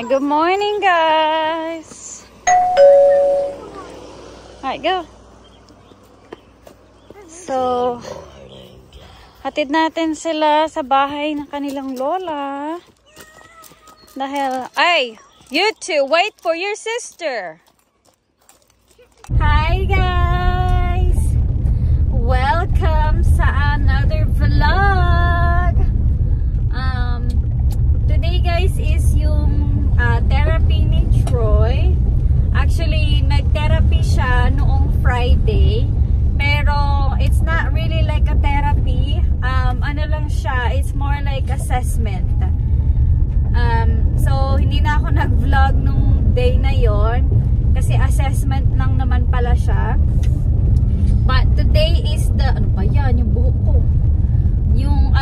Good morning, guys. Alright, go. So, hatid natin sila sa bahay ng kanilang lola. Dahil, ay, you two, wait for your sister. Hi, guys. Welcome sa another vlog. Today, guys, is yung therapy ni Troy. Actually, nag-therapy siya noong Friday. Pero, it's not really like a therapy. Ano lang siya, it's more like assessment. So, hindi na ako nag-vlog nung day na yon kasi assessment lang naman pala siya. But today is the, ano ba yan, yung buhok ko. Yung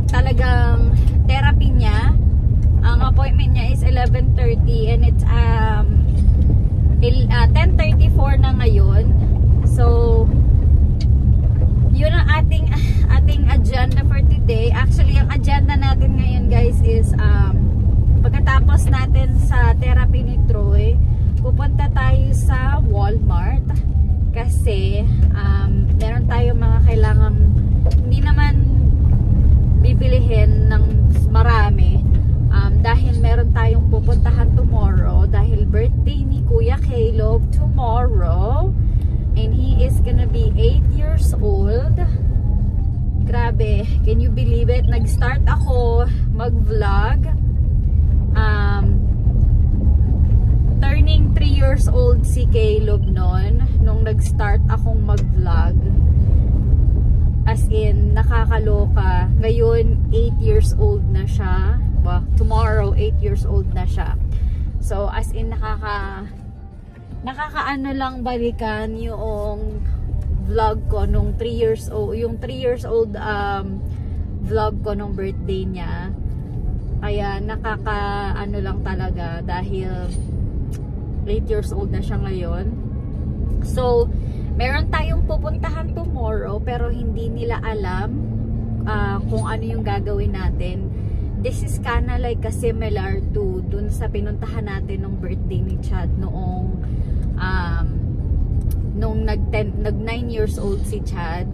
talagang therapy niya. Ang appointment niya is 11:30 and it's 10:34 na ngayon. So, yun ang ating agenda for today. Actually, ang agenda natin ngayon, guys, is pagkatapos natin sa therapy ni Troy, pupunta tayo sa Walmart kasi meron tayong mga kailangan hindi naman bibilihin ng marami dahil meron tayong pupuntahan tomorrow dahil birthday ni Kuya Caleb tomorrow and he is gonna be 8 years old. Grabe, can you believe it? Nag-start ako mag-vlog turning 3 years old si Caleb nung nag-start akong mag-vlog. As in, nakakaloka. Ngayon, 8 years old na siya. Well, tomorrow, 8 years old na siya. So, as in, nakakaano lang balikan yung vlog ko nung 3 years old. Yung 3 years old vlog ko nung birthday niya. Kaya, nakakaano lang talaga dahil 8 years old na siya ngayon. So, meron tayong pupuntahan tomorrow pero hindi nila alam kung ano yung gagawin natin. This is kinda like a similar to dun sa pinuntahan natin nung birthday ni Chad noong nung nag 9 years old si Chad.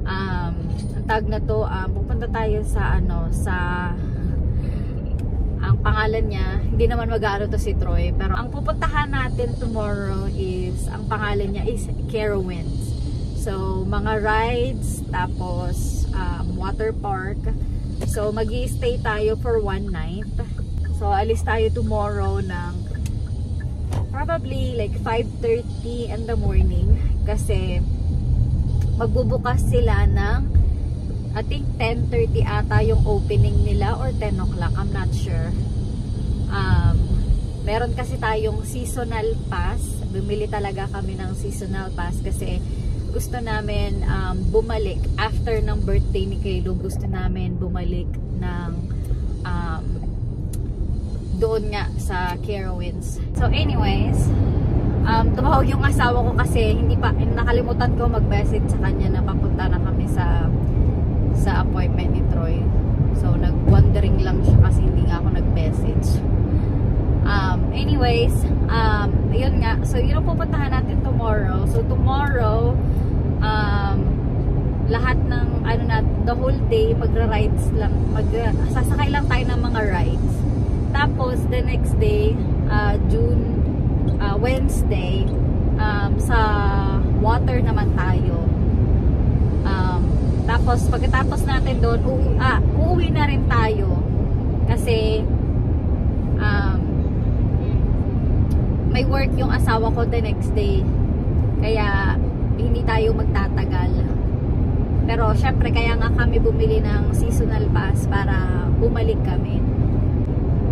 Ang tag na to, pupunta tayo sa ang pangalan niya, hindi naman mag-aaro to si Troy, pero ang pupuntahan natin tomorrow is, ang pangalan niya is Carowinds. So, mga rides, tapos water park. So, mag-i-stay tayo for one night. So, alis tayo tomorrow ng probably like 5:30 in the morning kasi magbubukas sila ng I think 10:30 ata yung opening nila or 10 o'clock, I'm not sure. Meron kasi tayong seasonal pass. Bumili talaga kami ng seasonal pass kasi gusto namin bumalik after ng birthday ni Caleb. Gusto namin bumalik ng doon nga sa Carowinds. So anyways, tumawag yung asawa ko kasi nakalimutan ko mag-message sa kanya na papunta na kami sa appointment ni Troy. So, nag-wondering lang siya kasi hindi nga ako nag-message. Anyways, yun nga. So, yun ang pupuntahan natin tomorrow. So, tomorrow, lahat ng, the whole day, magra-rides lang, sasakay lang tayo ng mga rides. Tapos, the next day, Wednesday, sa water naman tayo. Tapos, pagkatapos natin doon, uuwi na rin tayo. Kasi, may work yung asawa ko the next day. Kaya, hindi tayo magtatagal. Pero, syempre, kaya nga kami bumili ng seasonal pass para bumalik kami.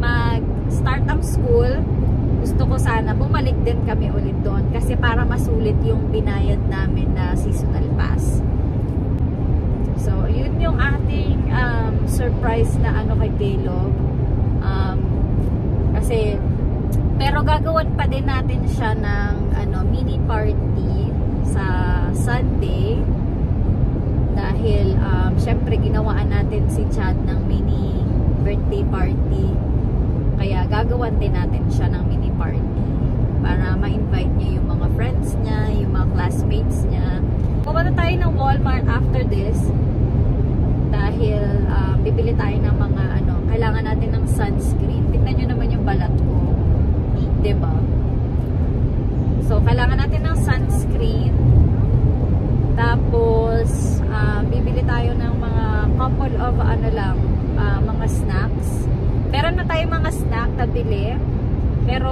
Mag-start ang school, gusto ko sana bumalik din kami ulit doon. Kasi para masulit yung binayad namin na seasonal pass. So, yun yung ating surprise na kay Caleb. Kasi, pero gagawan pa din natin siya ng mini party sa Sunday. Dahil, syempre, ginawaan natin si Chad ng mini birthday party Kaya gagawan din natin siya ng mini party para ma-invite niya yung mga friends niya, yung mga classmates niya. Pupunta tayo ng Walmart after this dahil bibili tayo ng mga kailangan natin ng sunscreen. Tingnan nyo naman yung balat ko, diba? So kailangan natin ng sunscreen, tapos bibili tayo ng mga couple of mga snacks. Meron na tayo mga snack na bili, pero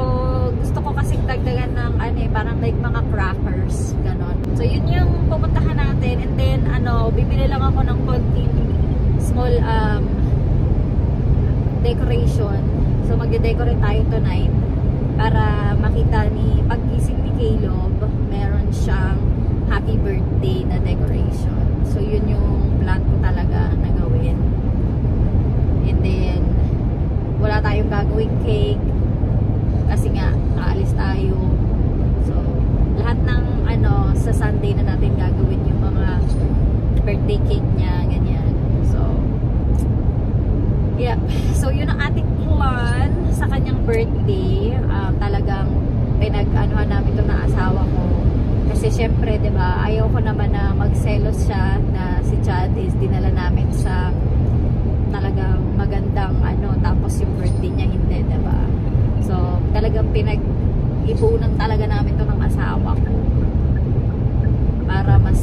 gusto ko kasi dagdagan ng parang like mga crackers, ganon. So yun yung pupuntahan natin, and then bibili lang ako ng konting small decoration. So magde-decorate tayo tonight para makita paggising ni Caleb, meron siyang happy birthday na decoration. So yun yung plan ko talaga na gawin. And then wala tayong gagawing cake kasi nga naalis tayo. So lahat ng sa Sunday na natin gagawin yung mga birthday cake niya, ganyan. So yeah, so yun ang ating plan sa kanyang birthday. Talagang pinag-anuhan namin ito ng asawa ko kasi syempre, diba, ayaw ko naman na magselos siya na si Chad is dinala namin sa talagang magandang tapos yung birthday niya hindi, diba? So talagang pinag-ipunan talaga namin ito ng asawa ko para mas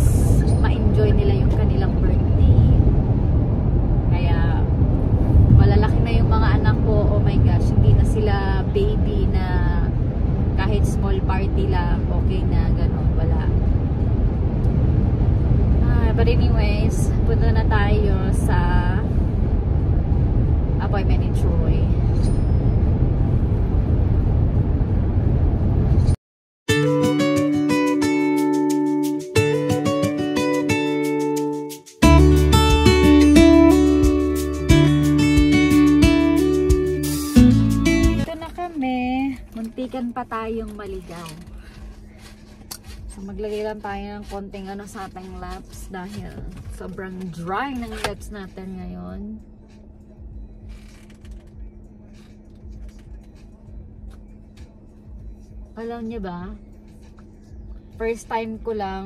ma-enjoy nila yung kanilang birthday. Kaya malalaki na yung mga anak ko, oh my gosh, hindi na sila baby na kahit small party lang okay na, gano'n, wala. But anyways, punta na tayo sa appointment ni Troy. Muntikan pa tayong maligaw. So maglagay lang tayo ng konting sa ating laps dahil sobrang dry ng laps natin ngayon. Alam niyo ba, first time ko lang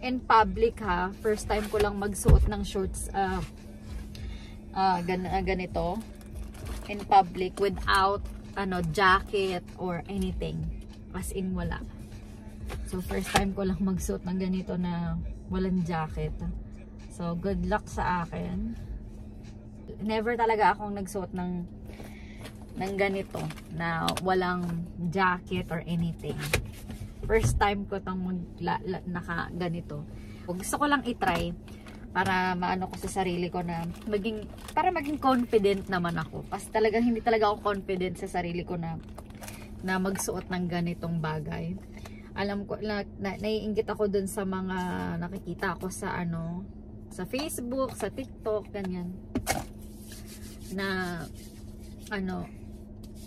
in public first time ko lang magsuot ng shorts ganito in public without jacket or anything, as in wala. So first time ko lang magsuot ng ganito na walang jacket. So good luck sa akin. Never talaga akong nagsuot ng ganito na walang jacket or anything. First time ko tong naka ganito. Gusto ko lang i-try para maano ko sa sarili ko na para maging confident naman ako. Kasi talagang hindi talaga ako confident sa sarili ko na magsuot ng ganitong bagay. Alam ko naiinggit ako dun sa mga nakikita ko sa sa Facebook, sa TikTok, ganyan. Na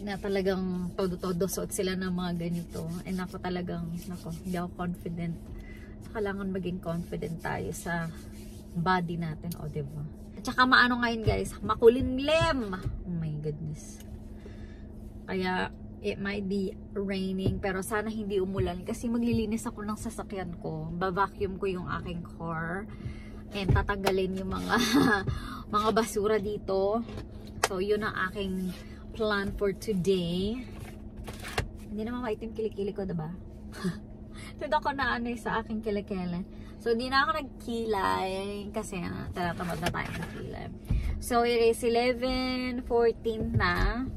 na talagang todo-todo suot sila ng mga ganito. And ako talagang hindi ako confident. So, kailangan maging confident tayo sa body natin, diba? At saka maano ngayon guys, makulimlim. Oh my goodness. Kaya it might be raining, pero sana hindi umulan kasi maglilinis ako ng sasakyan ko. Ba-vacuum ko yung aking car and tatanggalin yung mga mga basura dito. So yun ang aking plan for today. Hindi naman maitim kilikili ko, diba? Ito ako na sa aking kilikili. So, hindi na ako nagkilay kasi tinatamad na tayo nagkilay. So, it is 11:14 na.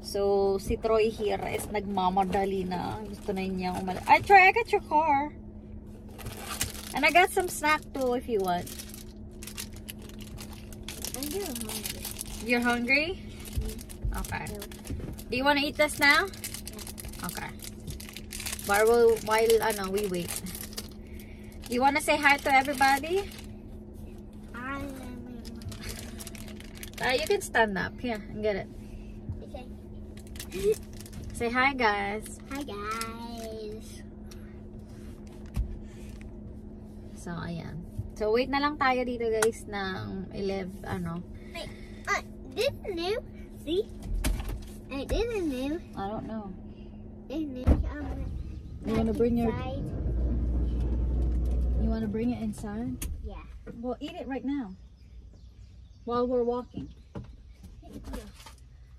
So, si Troy here is nagmamadali na. Gusto na niya umalis. Troy, I got your car. And I got some snack too if you want. I'm getting hungry. You're hungry? Okay. Do you want to eat this now? Okay. While we wait. You want to say hi to everybody? You can stand up. Here, and get it. Okay. Say hi, guys. Hi, guys. So, ayan. So, wait na lang tayo dito, guys, ng 11, Wait, this is new. See? I didn't move. I don't know. It moved. You wanna bring your- inside. You want to bring it inside? Yeah. Well, eat it right now. While we're walking.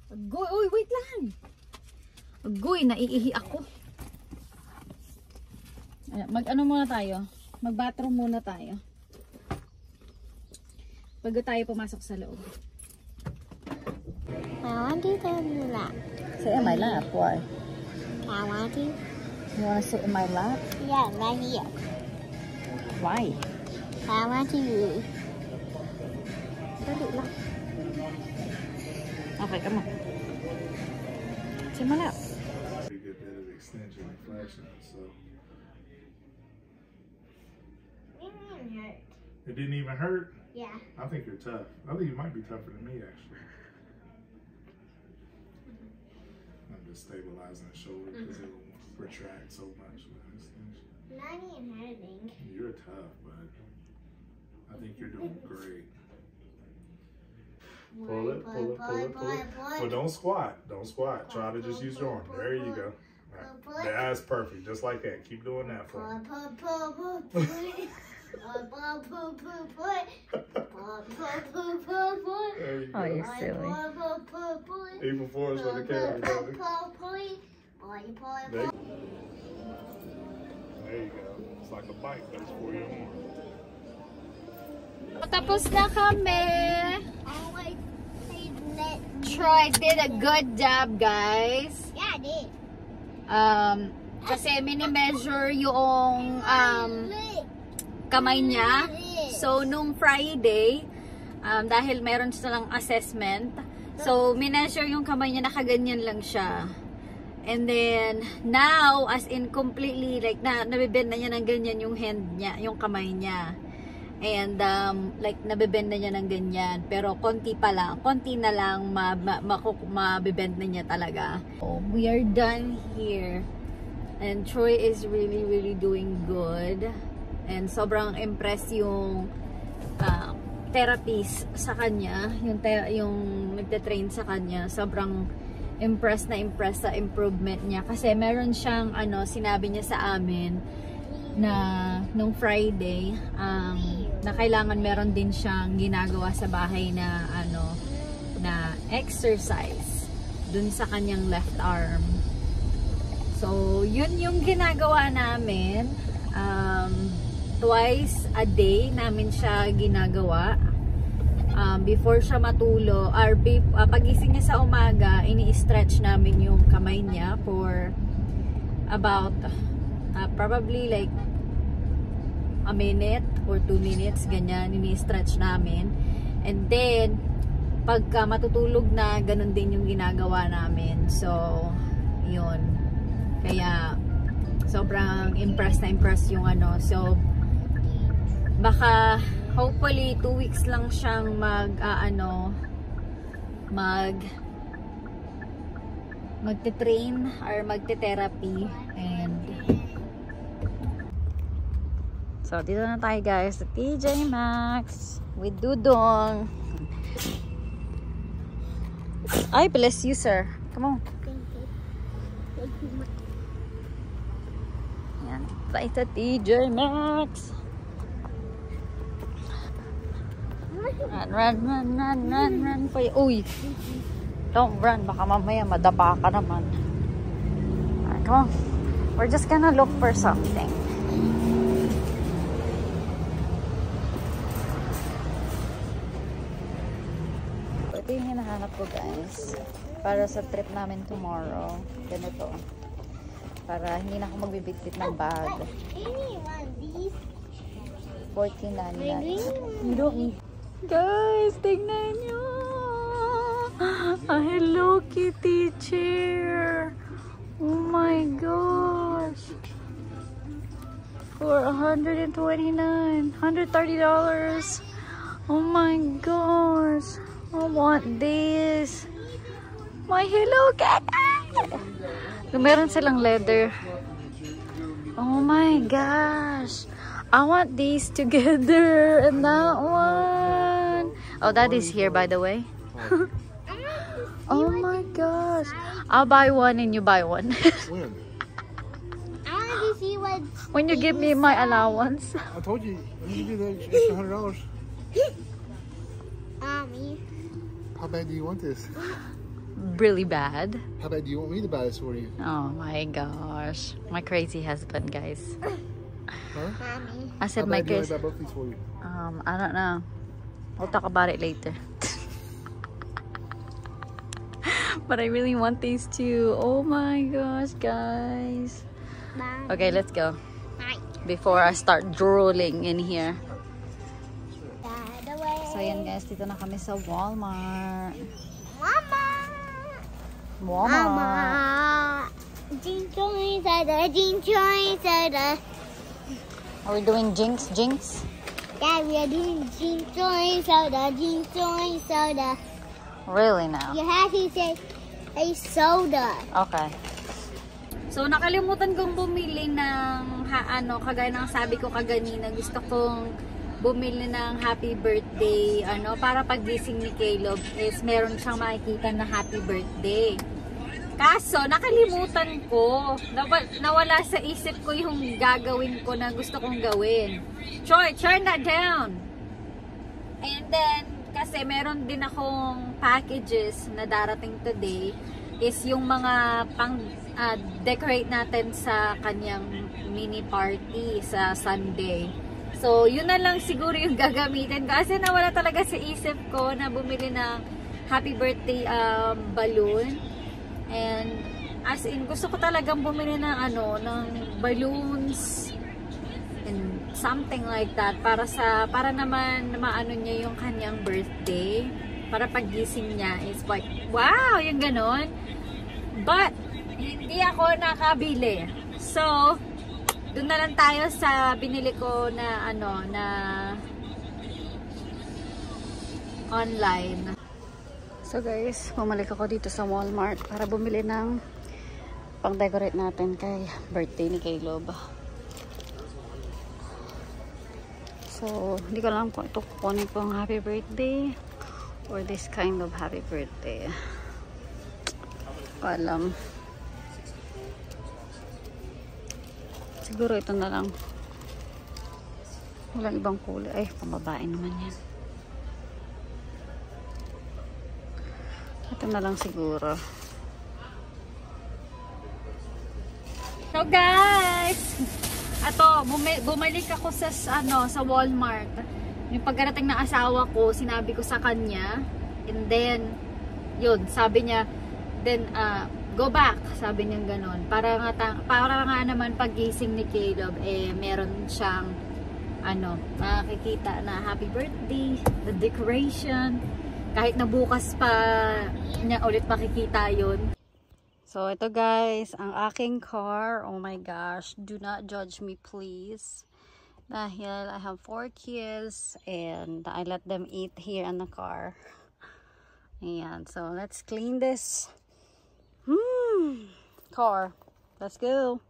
Agoy, uy, wait lang. Agoy, naiihi ako. Mag-ano muna tayo? Mag-bathroom muna tayo. Bago tayo pumasok sa loob. I want to do that. Sit in my lap. Why? I want to. You want to sit in my lap? Yeah, right here. Why? I want to. Dali lang. Okay, come on. Sit in my lap. Pretty good bit of extension and flexion, so It didn't hurt. it didn't even hurt. Yeah. I think you're tough. I think you might be tougher than me, actually. I'm just stabilizing the shoulder because it will retract so much with an extension. Not even hurting. You're tough, but I think you're doing great. Pull it, pull it, pull it, pull it. Well, don't squat. Don't squat. Try to just use your arm. There you go. Right. That's perfect. Just like that. Keep doing that for me. There you go. Oh, you're silly. Even before it's on the camera, brother. There you go. It's like a bike, but it's for your arm. Tapos na kami. Oh, I let. Troy did a good job, guys. Yeah, I did. Kasi mini-measure yung kamay niya. So, nung Friday, dahil meron silang assessment, so, mineasure yung kamay niya, nakaganyan lang siya. And then, now, as in completely, like, nabibend na niya ng ganyan yung hand niya, yung kamay niya. And, like, nabibend na niya ng ganyan. Pero, konti pa lang. Konti na lang, mabibend na niya talaga. So, we are done here. And Troy is really, really doing good. And sobrang impressed yung therapist sa kanya. Yung nagte-train sa kanya. Sobrang impressed sa improvement niya. Kasi meron siyang, sinabi niya sa amin na nung Friday, na kailangan meron din siyang ginagawa sa bahay na, na exercise dun sa kanyang left arm. So, yun yung ginagawa namin. Twice a day namin siya ginagawa. Before siya matulog, or pagising niya sa umaga, ini-stretch namin yung kamay niya for about probably like a minute or 2 minutes, ganyan, ini-stretch namin. And then, pagka matutulog na, ganun din yung ginagawa namin. So, yun. Kaya, sobrang impressed yung So, baka, hopefully, 2 weeks lang siyang magte-train or magte-therapy. And, so, dito na tayo guys sa TJ Maxx with Dudong. Ay, bless you, sir. Come on. Yan. Tayo sa TJ Maxx. Run for you. Uy. Don't run. Baka mamaya madapa ka naman. Alright, come on. We're just gonna look for something. Ito yung hinahanap ko guys. Para sa trip namin tomorrow. Ganito. Para hindi na ako magbibitbit ng bag. $14.99. You don't need. Guys, tignan nyo. A Hello Kitty chair. Oh my gosh. For $129. $130. Oh my gosh. I want this. My Hello Kitty. Meron silang leather. Oh my gosh. I want these together and that one. Oh, that is here by the way. Oh my gosh. I'll buy one and you buy one. When? I want to see what. When you give me my allowance. I told you, let me give you the extra $100. Mommy. How bad do you want this? Really bad. How bad do you want me to buy this for you? Oh my gosh. My crazy husband, guys. Huh? Mommy. I said How my bad do you want crazy. me to buy both these for you? I don't know. We'll talk about it later. But I really want these two. Oh my gosh, guys. Mommy. Okay, let's go. Hi. Before I start drooling in here. Dad away. So yan guys, dito na kami sa Walmart. Mama. Walmart. Mama. Jinjoy soda, jinjoy soda. Are we doing Jinx? Jinx? Yeah, we are doing jinjoy soda, jinjoy soda. Really now? You have to say a soda. Okay. So nakalimutan kong bumili ng kagaya ng sabi ko kaganina, gusto kong bumili ng happy birthday para paggising ni Caleb is meron siyang makikita na happy birthday. Kaso nakalimutan ko, nawala sa isip ko yung gagawin ko na gusto kong gawin. Troy, turn that down. And then kasi meron din akong packages na darating today is yung mga pang decorate natin sa kanyang mini party sa Sunday. So, yun na lang siguro yung gagamitin ko. Kasi nawala talaga sa isip ko na bumili ng happy birthday balloon. And, as in, gusto ko talagang bumili ng ng balloons and something like that para naman maano niya yung kanyang birthday. Para paggising niya is like, wow, yung ganon. But, hindi ako nakabili. So, doon na lang tayo sa binili ko na na online. So guys, bumalik ako dito sa Walmart para bumili ng pang-decorate natin kay birthday ni Caleb. So, hindi ko alam kung ito kukunin ko ang happy birthday or this kind of happy birthday. Hindi ko alam. Siguro ito na lang. Walang ibang kulay. Ay, pambabae naman yan. Ito na lang siguro. So guys, bumalik ako sa Walmart. Yung pagkarating ng asawa ko, sinabi ko sa kanya, and then yun, sabi niya, then go back, sabi niya ganon. Para nga naman paggising ni Caleb meron siyang makikita na happy birthday, the decoration. Kahit na bukas pa niya ulit makikita yun. So, ito guys, ang aking car. Oh my gosh, do not judge me please. Dahil I have 4 kids and I let them eat here in the car. Ayan, so let's clean this car. Let's go.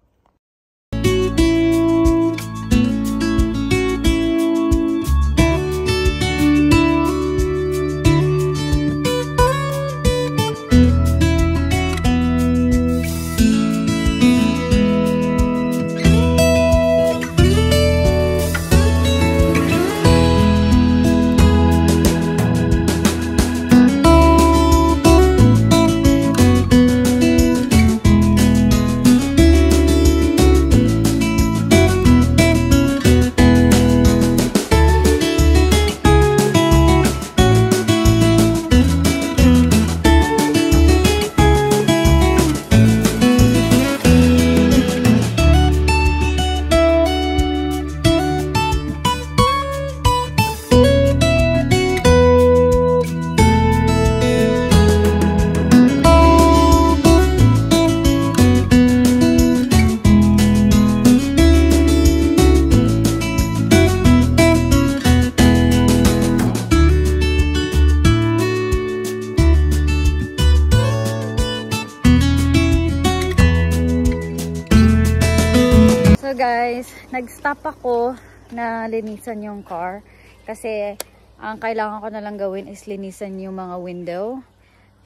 So guys, nag-stop ako na linisan yung car kasi ang kailangan ko na lang gawin is linisan yung mga window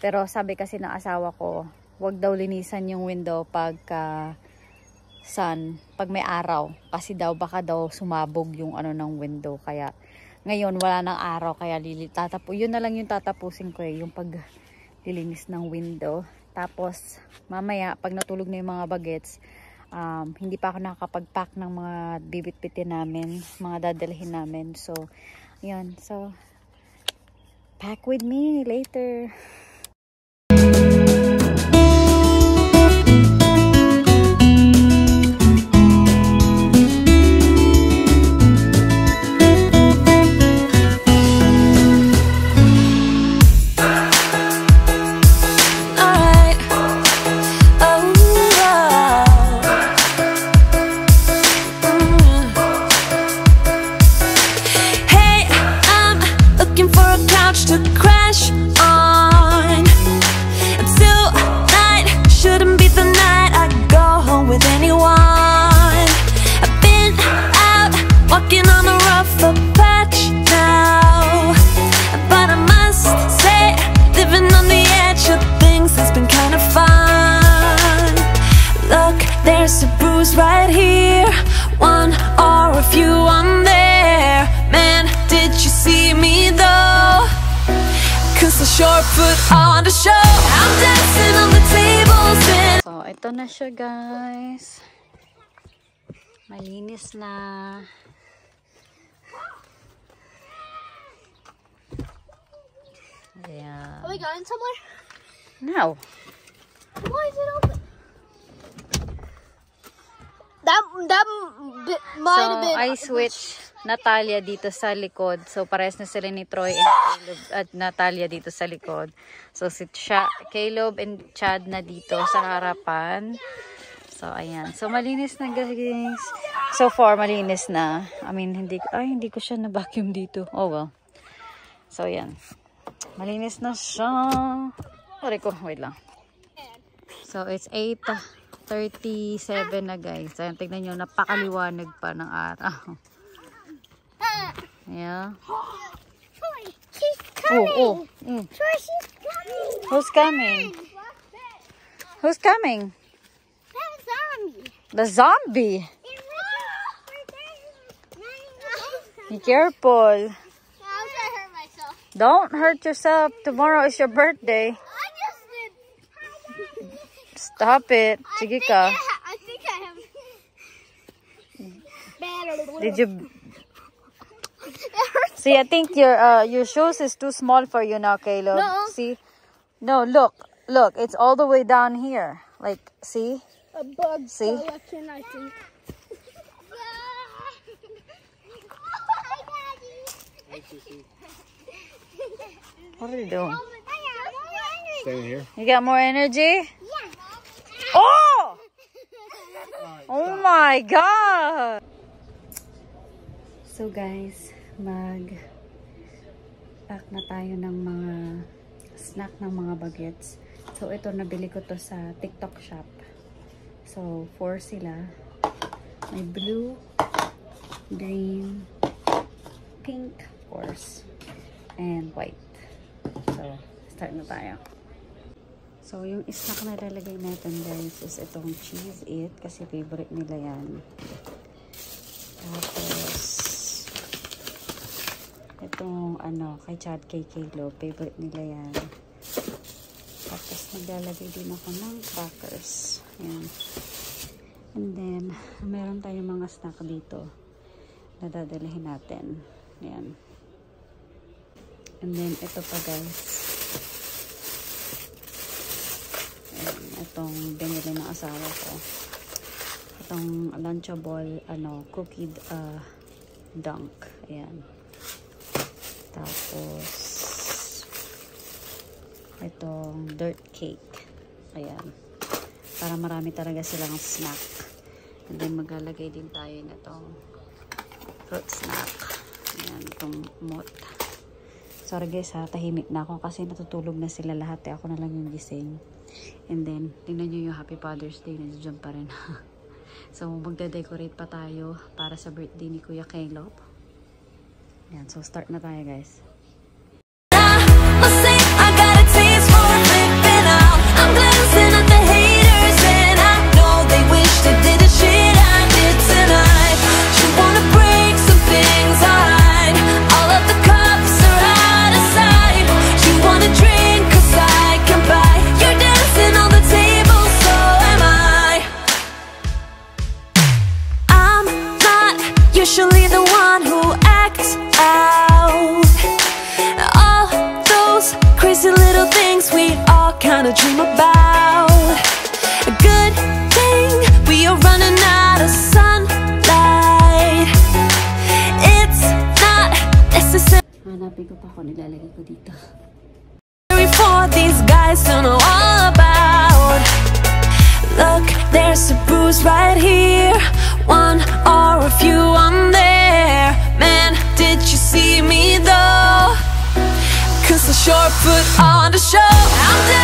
Pero sabi kasi ng asawa ko, wag daw linisan yung window pag pag may araw. Kasi daw baka daw sumabog yung ano ng window. Kaya ngayon wala nang araw, kaya yun na lang yung tatapusin ko yung paglilinis ng window. Tapos mamaya pag natulog na yung mga bagets, hindi pa ako nakakapag-pack ng mga bibit-bitin namin, mga dadalhin namin. So, yun. So, pack with me later. To crash on until night. Shouldn't be the night I go home with anyone. I've been out walking on a rougher patch now, but I must say living on the edge of things has been kind of fun. Look, there's a bruise right here, one or a few on there. Man, did you see me though? Cause I sure put on the show. I'm dancing on the tables and... So, ito na siya guys. Malinis na. Ayan. Are we going somewhere? No. Why is it open? That might have been... So, I switch Natalia dito sa likod. So, pares na sila ni Troy and Caleb at Natalia dito sa likod. So, si Caleb and Chad na dito sa harapan. So, ayan. So, malinis na guys. So far, malinis na. I mean, hindi ko siya na-vacuum dito. Oh, well. So, ayan. Malinis na siya. Sorry ko. Wait lang. So, it's 8:37 na guys. Ayan, tignan nyo. Napakaliwanag pa ng araw. Yeah. Troy, she's coming. Troy, she's coming. Who's coming? Who's coming? That zombie. The zombie. Be careful. I was gonna hurt myself. Don't hurt yourself. Tomorrow is your birthday. I just did. Stop it. Sige ka. I think I have. Did you... See, I think your shoes is too small for you now, Caleb. No. See? No, look. Look, it's all the way down here. Like, see? A bug See? collection, I think. What are you doing? Staying here. You got more energy? Yeah. Oh! Oh my God! So guys, mag-pack na tayo ng mga snack ng mga bagets. So ito, nabili ko to sa TikTok shop. So 4 sila. May blue, green, pink, of course, and white. So start na tayo. So yung snack na lalagay natin guys is itong Cheez It kasi favorite nila yan. Tapos itong kay Chad, kay Caleb, favorite nila yan. Tapos maglalagay din ako ng crackers. Ayan. And then meron tayong mga snack dito na dadalhin natin. Ayan. And then ito pa guys. Ayan. Itong binili ng asawa ko. Itong Lunchable cookie dunk. Ayan. Tapos itong dirt cake. Ayan. Para marami talaga silang snack. And then maglalagay din tayo na itong fruit snack. Ayan. Itong moot. Sorry guys ha, tahimik na ako kasi natutulog na sila lahat. Ako na lang yung gising. And then, tingnan nyo yung Happy Father's Day. Nandiyan pa rin. So, magde-decorate pa tayo para sa birthday ni Kuya Caleb. Yan, so start na tayo guys. I got a taste for one who acts out all those crazy little things we all kind of dream about. A good thing we are running out of sunlight. It's not necessary Hanapin ko pa kung nilalagay ko dito. for these guys to know all about. Look, there's a bruise right here, one or a few on there. Man, did you see me though? Cause I sure put on the show.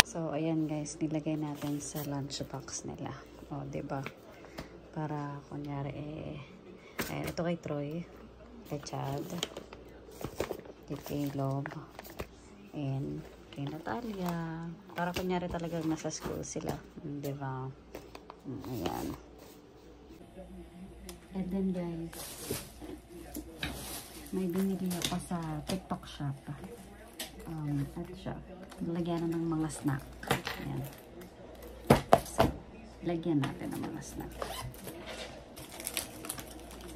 So, ayan guys, nilagay natin sa lunchbox nila. O, diba? Para, kunyari, ayan, ito kay Troy, kay Chad, kay Caleb, and kay Natalia. Para, kunyari, talagang nasa school sila. Diba? Ayan. And then, guys, may binili ako sa TikTok shop. At siya, lagyan na ng mga snack. Ayan. So, lagyan natin ng mga snack.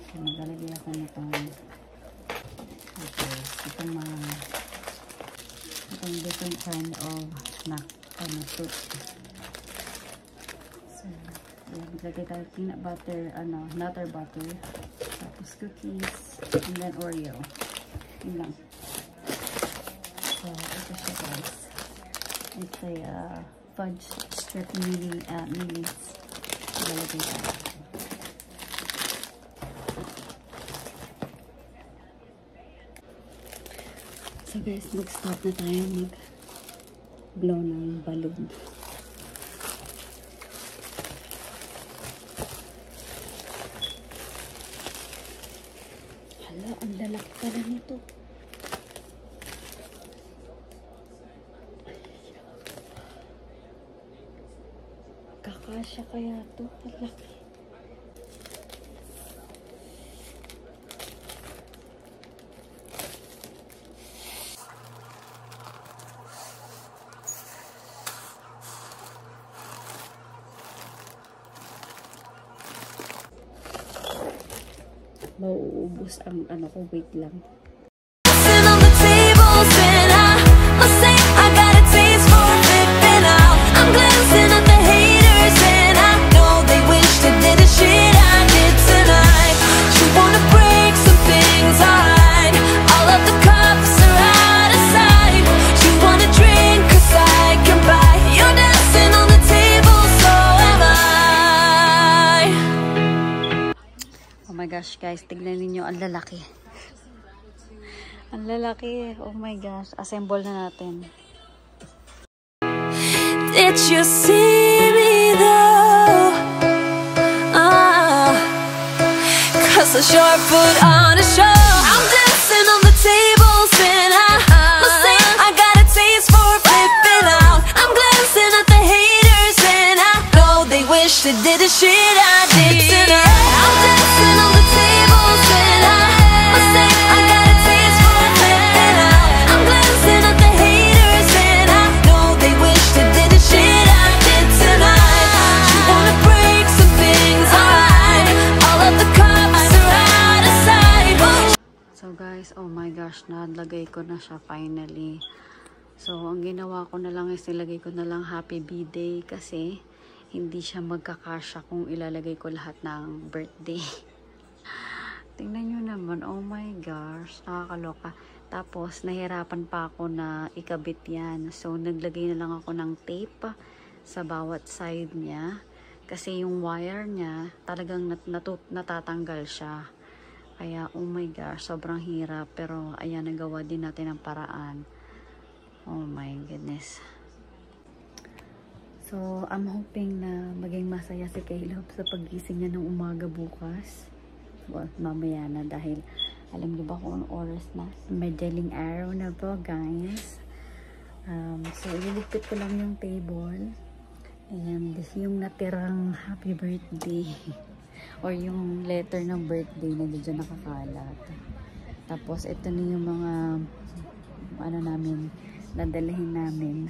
So, nagalagay ako nitong itong different kind of snack fruit. So, naglagay tayo peanut butter, nutter butter, tapos cookies, and then Oreo. Yun lang. So, ito siya guys. It's a fudge strip minis. Ilalagay tayo. So guys, mag-stop na tayo mag-blow ng balloon. Hala, ang lalaki pala nito. Kakasya kaya to? Ang laki. Mauubos ang ko, wait lang. Sitting on the tables and I must say I got a taste for flipping out. I'm glancing at the haters and I know they wish they did the shit I did tonight. You wanna break some things, alright. All of the cups are out of sight. You wanna drink 'cause I can buy. You're dancing on the table, so am I. Oh my gosh guys, tignan ninyo, ang lalaki. Ang lalaki. Oh my gosh, assemble na natin. Did you see me though? Cause I sure put on a show. I'm dancing on the tables and I must say I got a taste for flipping out. I'm glancing at the haters and I know they wish they did the shit I did tonight. I'm dancing on the tables and I must say I got a taste for flipping out. I'm glancing at the haters and I know they wish they did the shit I did tonight. You wanna break some things, alright. All of the cups are out of sight. So guys, oh my gosh, nalagay ko na siya finally. So, ang ginawa ko na lang is nilagay ko na lang happy birthday kasi hindi siya magkakasya kung ilalagay ko lahat ng birthday. Tingnan nyo naman, oh my gosh, nakakaloka. Tapos, nahirapan pa ako na ikabit yan. So, naglagay na lang ako ng tape sa bawat side niya. Kasi yung wire niya, talagang natatanggal siya. Kaya, oh my gosh, sobrang hirap. Pero, ayan, nagawa din natin ang paraan. Oh my goodness. So, I'm hoping na maging masaya si Caleb sa pagising niya ng umaga bukas. Well, mamaya na dahil alam niyo ba kung anong oras na? Madaling araw na po, guys. So, ililigpit ko lang yung table. And yung natirang happy birthday or yung letter ng birthday na dyan nakakalat. Tapos, ito na yung mga dadalhin namin.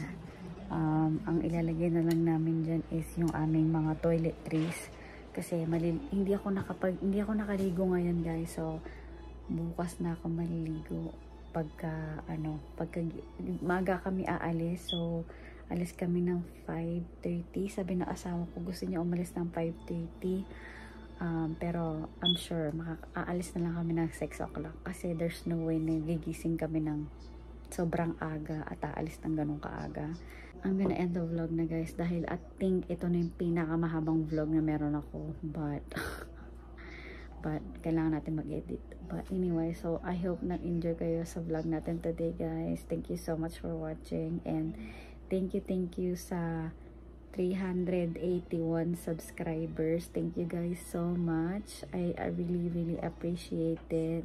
Ang ilalagay na lang namin dyan is yung aming mga toiletries kasi hindi ako nakaligo ngayon guys, so bukas na ako maliligo pagka maga kami aalis. So alis kami ng 5:30. Sabi ng asawa ko gusto niya umalis ng 5:30. Pero I'm sure aalis na lang kami ng 6 o'clock kasi there's no way na gigising kami ng sobrang aga at aalis ng ganun kaaga. I'm gonna end the vlog na guys dahil I think ito na yung pinakamahabang vlog na meron ako, but kailangan natin mag-edit. But anyway, so I hope nag-enjoy kayo sa vlog natin today guys. Thank you so much for watching, and thank you sa 381 subscribers. Thank you guys so much. I really appreciate it.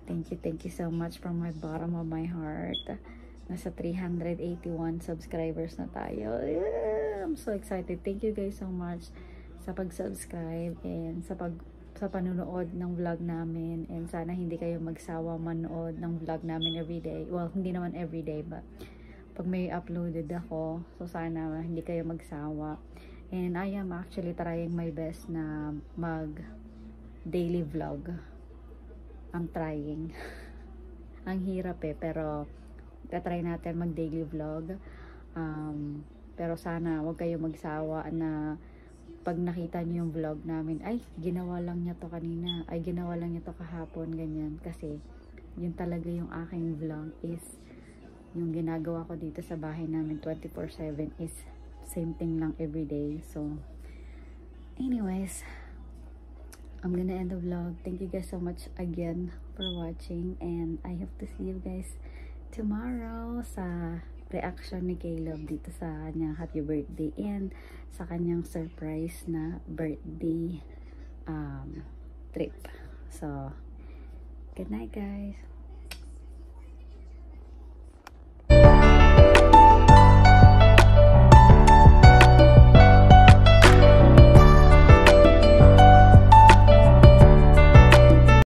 Thank you so much from my bottom of my heart. Nasa 381 subscribers na tayo. Yeah, I'm so excited. Thank you guys so much sa pag-subscribe and sa panunood ng vlog namin, and sana hindi kayo magsawa manood ng vlog namin everyday. Well, hindi naman everyday, but pag may uploaded ako, so sana hindi kayo magsawa. And I am actually trying my best na mag daily vlog. I'm trying. Ang hirap pero tatry natin mag daily vlog. Pero sana wag kayo magsawa na pag nakita niyo yung vlog namin, ay ginawa lang niya to kanina, ay ginawa lang niya to kahapon, ganyan. Kasi yun talaga yung aking vlog, is yung ginagawa ko dito sa bahay namin 24/7 is same thing lang everyday. So anyways, I'm gonna end the vlog. Thank you guys so much again for watching, and I hope to see you guys tomorrow sa reaction ni Caleb dito sa kanyang happy birthday and sa kanyang surprise na birthday trip. So good night guys.